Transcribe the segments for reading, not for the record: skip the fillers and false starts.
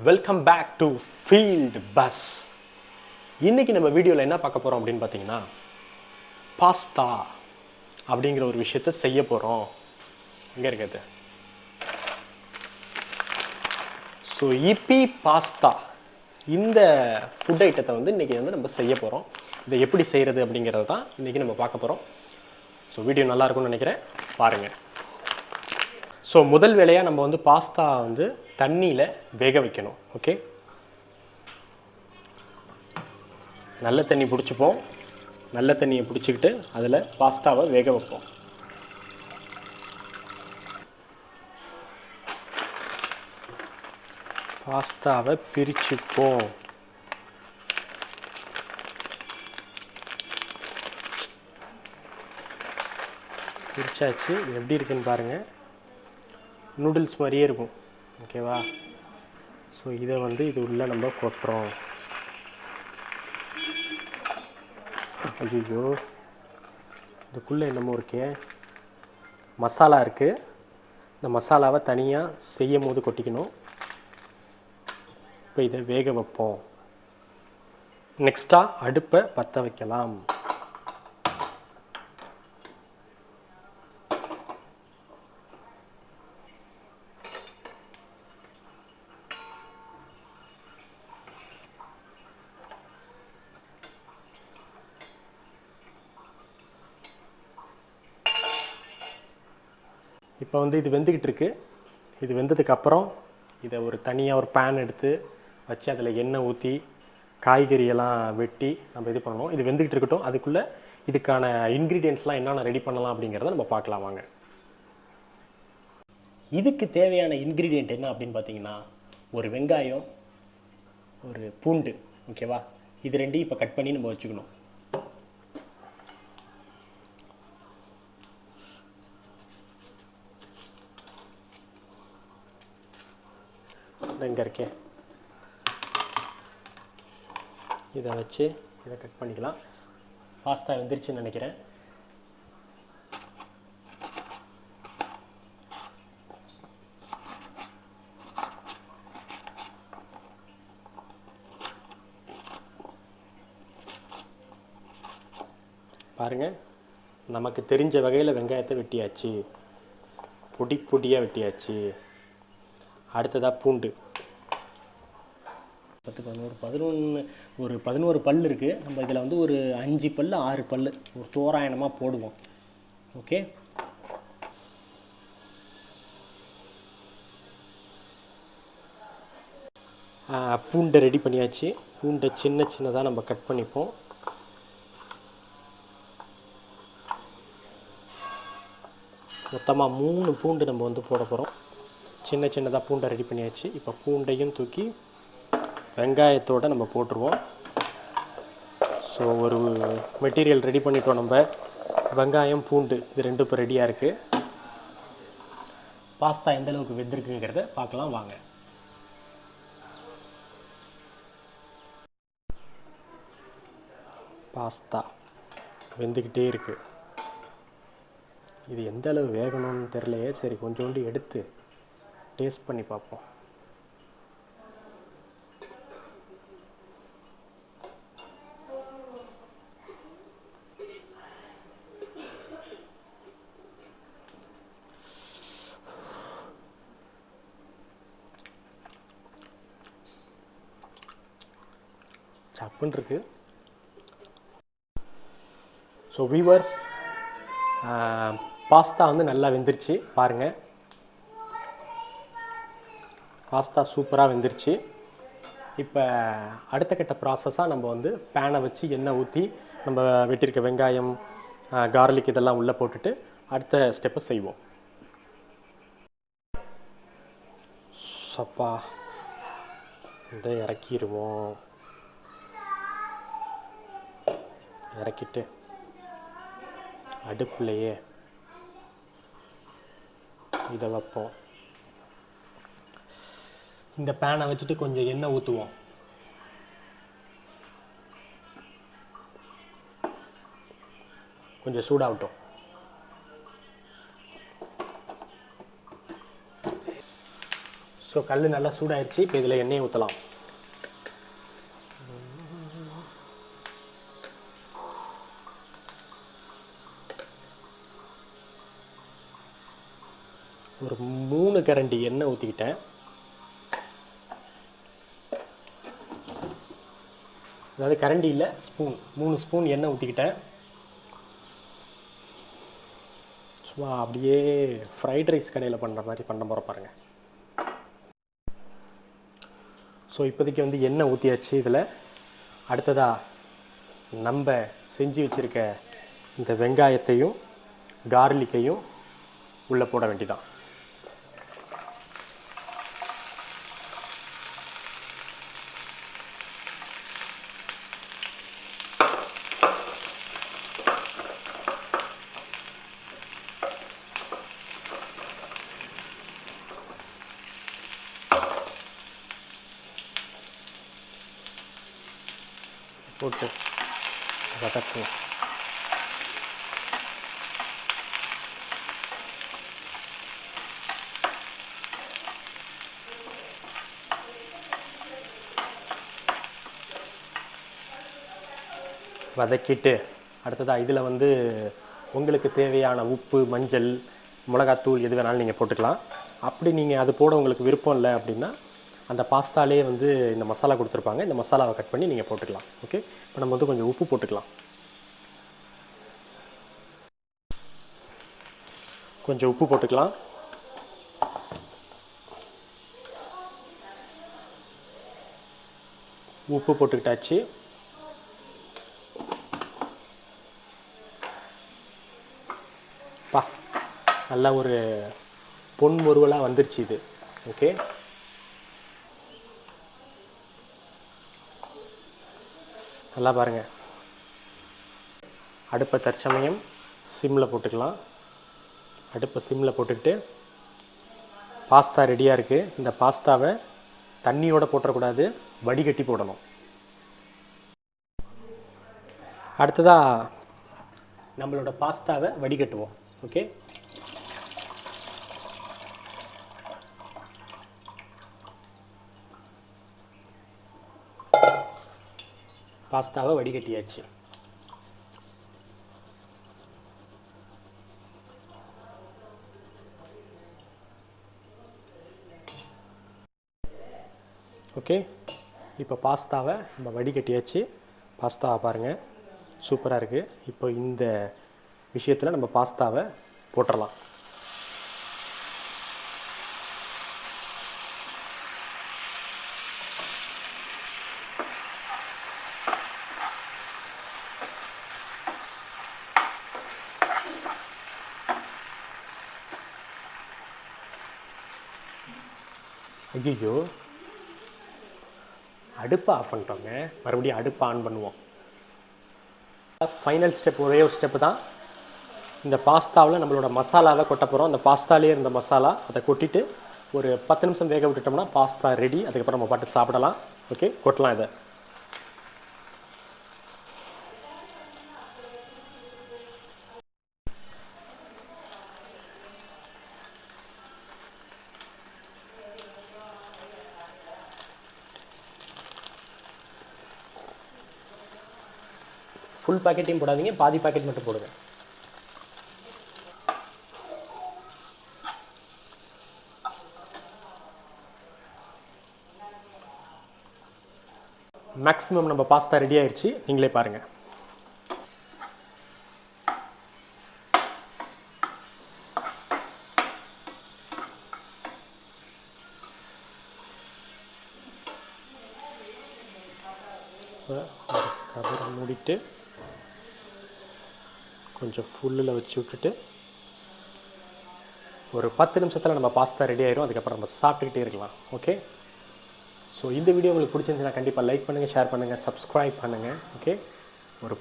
Welcome back to field bus. இன்னைக்கு நம்ம வீடியோவில் என்ன பார்க்க போகிறோம் அப்படின்னு பார்த்தீங்கன்னா, பாஸ்தா அப்படிங்கிற ஒரு விஷயத்த செய்ய போகிறோம். எங்கே இருக்குது? ஸோ இப்பி பாஸ்தா, இந்த ஃபுட் ஐட்டத்தை இன்றைக்கி நம்ம செய்ய போகிறோம். இதை எப்படி செய்கிறது அப்படிங்கிறது தான் இன்றைக்கி நம்ம பார்க்க போகிறோம். ஸோ வீடியோ நல்லா இருக்கும்னு நினைக்கிறேன், பாருங்கள். ஸோ முதல் வேலையாக நம்ம பாஸ்தா தண்ணியில் வேக வைக்கணும். ஓகே, நல்ல தண்ணி பிடிச்சிப்போம். நல்ல தண்ணியை பிடிச்சிக்கிட்டு அதில் பாஸ்தாவை வேக வைப்போம். பாஸ்தாவை பிரிச்சுப்போம். பிரிச்சாச்சு. எப்படி இருக்குன்னு பாருங்கள். நூடுல்ஸ் மாதிரியே இருக்கும். ஓகேவா? ஸோ இதை இது உள்ளே நம்ம கொட்டுறோம். ஐயோ, இதுக்குள்ளே என்னமோ இருக்கே, மசாலா இருக்குது. இந்த மசாலாவை தனியாக செய்யும் போது கொட்டிக்கணும். இப்போ இதை வேக வைப்போம். நெக்ஸ்ட்டாக அடுப்பை பற்ற வைக்கலாம். இப்போ இது வெந்துக்கிட்டு இருக்கு. இது வெந்ததுக்கப்புறம் இதை தனியாக ஒரு பேன் எடுத்து வச்சு அதில் எண்ணெய் ஊற்றி காய்கறியெல்லாம் வெட்டி நம்ம இது பண்ணணும். இது வெந்துக்கிட்டு இருக்கட்டும். அதுக்குள்ளே இதுக்கான இன்க்ரீடியன்ட்ஸ்லாம் என்னென்ன ரெடி பண்ணலாம் அப்படிங்கிறத நம்ம பார்க்கலாம் வாங்க. இதுக்கு தேவையான இன்க்ரீடியண்ட் என்ன அப்படின்னு பார்த்தீங்கன்னா, ஒரு வெங்காயம், ஒரு பூண்டு. ஓகேவா? இது ரெண்டையும் இப்போ கட் பண்ணி நம்ம வச்சுக்கணும். இங்கே இருக்கேன். இதை வச்சு இதை கட் பண்ணிக்கலாம். பாஸ்தா வெந்துருச்சுன்னு நினைக்கிறேன். பாருங்க, நமக்கு தெரிஞ்ச வகையில் வெங்காயத்தை வெட்டியாச்சு, பொடி பொடியாக வெட்டியாச்சு. அடுத்ததாக பூண்டு 10, 11, ஒரு 11 பல் இருக்குது. நம்ம இதில் ஒரு 5 பல் 6 பல் ஒரு தோராயமாக போடுவோம். ஓகே, பூண்டை ரெடி பண்ணியாச்சு. பூண்டை சின்ன சின்னதாக நம்ம கட் பண்ணிப்போம். மொத்தமாக 3 பூண்டு நம்ம போட போகிறோம். சின்ன சின்னதாக பூண்டை ரெடி பண்ணியாச்சு. இப்போ பூண்டையும் தூக்கி வெங்காயத்தோடு நம்ம போட்டுருவோம். ஸோ ஒரு மெட்டீரியல் ரெடி பண்ணிட்டோம் நம்ம. வெங்காயம், பூண்டு இது ரெண்டும் இப்போ ரெடியாக இருக்குது. பாஸ்தா எந்த அளவுக்கு வெந்திருக்குங்கிறத பார்க்கலாம் வாங்க. பாஸ்தா வெந்துக்கிட்டே இருக்குது. இது எந்த அளவு வேகணும்னு தெரியலையே. சரி, கொஞ்சோண்டு எடுத்து டேஸ்ட் பண்ணி பார்ப்போம். சப்புன்னு இருக்கு. ஸோ வீவர்ஸ், பாஸ்தா நல்லா வெந்துருச்சு பாருங்கள். பாஸ்தா சூப்பராக வெந்துருச்சு. இப்போ அடுத்த கட்ட ப்ராசஸாக நம்ம பேனை வச்சு எண்ணெய் ஊற்றி நம்ம வெட்டியிருக்க வெங்காயம், கார்லிக் இதெல்லாம் உள்ளே போட்டுட்டு அடுத்த ஸ்டெப்பை செய்வோம். சப்பா, இதை இறக்கிடுவோம். இறக்கிட்டு அடுப்புலையே இதை வைப்போம். இந்த பேனை வச்சுட்டு கொஞ்சம் எண்ணெய் ஊற்றுவோம். கொஞ்சம் சூடாகட்டும். ஸோ ஸோ கல் நல்லா சூடாயிருச்சு. இப்போ இதில் எண்ணெயை ஊற்றலாம். ஒரு 3 கரண்டி எண்ணெய் ஊற்றிக்கிட்டேன். அதாவது கரண்டி இல்லை, ஸ்பூன். 3 ஸ்பூன் எண்ணெய் ஊற்றிக்கிட்டேன். சும்மா அப்படியே ஃப்ரைட் ரைஸ் கடையில் பண்ணுற மாதிரி பண்ண போகிற பாருங்க. ஸோ இப்போதைக்கு வந்து எண்ணெய் ஊற்றியாச்சு. இதில் அடுத்ததாக நம்ம செஞ்சு வச்சுருக்க இந்த வெங்காயத்தையும் கார்லிக்கையும் உள்ளே போட வேண்டியதான். போட்டு வதக்குவோம். வதக்கிட்டு அடுத்ததாக இதில் வந்து உங்களுக்கு தேவையான உப்பு, மஞ்சள், மிளகாத்தூள் எது வேணாலும் நீங்கள் போட்டுக்கலாம். அப்படி நீங்கள் அது போட உங்களுக்கு விருப்பம் இல்லை அப்படின்னா அந்த பாஸ்தாலே வந்து இந்த மசாலா கொடுத்துருப்பாங்க. இந்த மசாலாவை கட் பண்ணி நீங்கள் போட்டுக்கலாம். ஓகே, இப்போ நம்ம வந்து கொஞ்சம் உப்பு போட்டுக்கலாம். கொஞ்சம் உப்பு போட்டுக்கலாம். உப்பு போட்டுக்கிட்டாச்சு. நல்லா ஒரு பொன் முறுவலாக வந்துருச்சு இது. ஓகே, நல்லா பாருங்கள். அடுப்பை தற்சமயம் சிம்மில் போட்டுக்கலாம். அடுப்பை சிம்மில் போட்டுக்கிட்டு பாஸ்தா ரெடியாக இருக்குது. இந்த பாஸ்தாவை தண்ணியோடு போட்டுறக்கூடாது, வடிகட்டி போடணும். அடுத்ததாக நம்மளோட பாஸ்தாவை வடிகட்டுவோம். ஓகே, பாஸ்தாவை வடிகட்டியாச்சு. ஓகே, இப்போ பாஸ்தாவை நம்ம வடிகட்டியாச்சு. பாஸ்தாவை பாருங்கள், சூப்பராக இருக்குது. இப்போ இந்த விஷயத்தில் நம்ம பாஸ்தாவை போட்டுடலாம். ஐயோ, அடுப்பை ஆஃப் பண்ணிட்டோங்க. மறுபடியும் அடுப்பை ஆன் பண்ணுவோம். ஃபைனல் ஸ்டெப், ஒரே ஒரு ஸ்டெப்பு தான். இந்த பாஸ்தாவில் நம்மளோட மசாலாவை கொட்ட போகிறோம். அந்த பாஸ்தாலே இருந்த மசாலா அதை கொட்டிட்டு ஒரு 10 நிமிஷம் வேக விட்டுட்டோம்னா பாஸ்தா ரெடி. அதுக்கப்புறம் நம்ம பாட்டு சாப்பிடலாம். ஓகே, கொட்டலாம் இதை. ஃபுல் பாக்கெட்டையும் போடாதீங்க, பாதி பாக்கெட் மட்டும் போடுங்க. மேக்ஸிமம் நம்ம பாஸ்தா ரெடி ஆயிடுச்சு. நீங்களே பாருங்க. கவரை மூடிட்டு கொஞ்சம் ஃபுல்லில் வச்சு விட்டுட்டு ஒரு 10 நிமிஷத்தில் நம்ம பாஸ்தா ரெடி ஆயிரும். அதுக்கப்புறம் நம்ம சாப்பிட்டுக்கிட்டே இருக்கலாம். ஓகே, ஸோ இந்த வீடியோ உங்களுக்கு பிடிச்சிருந்துச்சுன்னா கண்டிப்பாக லைக் பண்ணுங்கள், ஷேர் பண்ணுங்கள், சப்ஸ்கிரைப் பண்ணுங்கள். ஓகே, ஒரு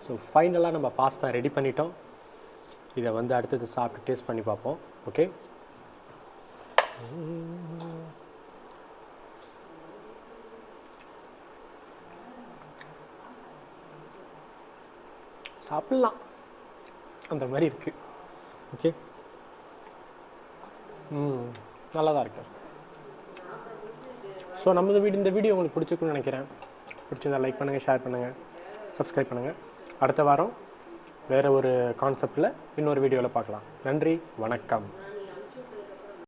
ஸோ ஃபைனலாக நம்ம பாஸ்தா ரெடி பண்ணிட்டோம். இதை வந்து அடுத்தது சாப்பிட்டு டேஸ்ட் பண்ணி பார்ப்போம். ஓகே, சாப்பிட்லாம் அந்த மாதிரி இருக்கு. ஓகே, நல்லா தான் இருக்கு. ஸோ இந்த வீடியோ உங்களுக்கு பிடிச்சிருக்குன்னு நினைக்கிறேன். பிடிச்சிருந்தா லைக் பண்ணுங்கள், ஷேர் பண்ணுங்கள், சப்ஸ்கிரைப் பண்ணுங்கள். அடுத்த வாரம் வேறு ஒரு கான்செப்டில் இன்னொரு வீடியோவில் பார்க்கலாம். நன்றி, வணக்கம்.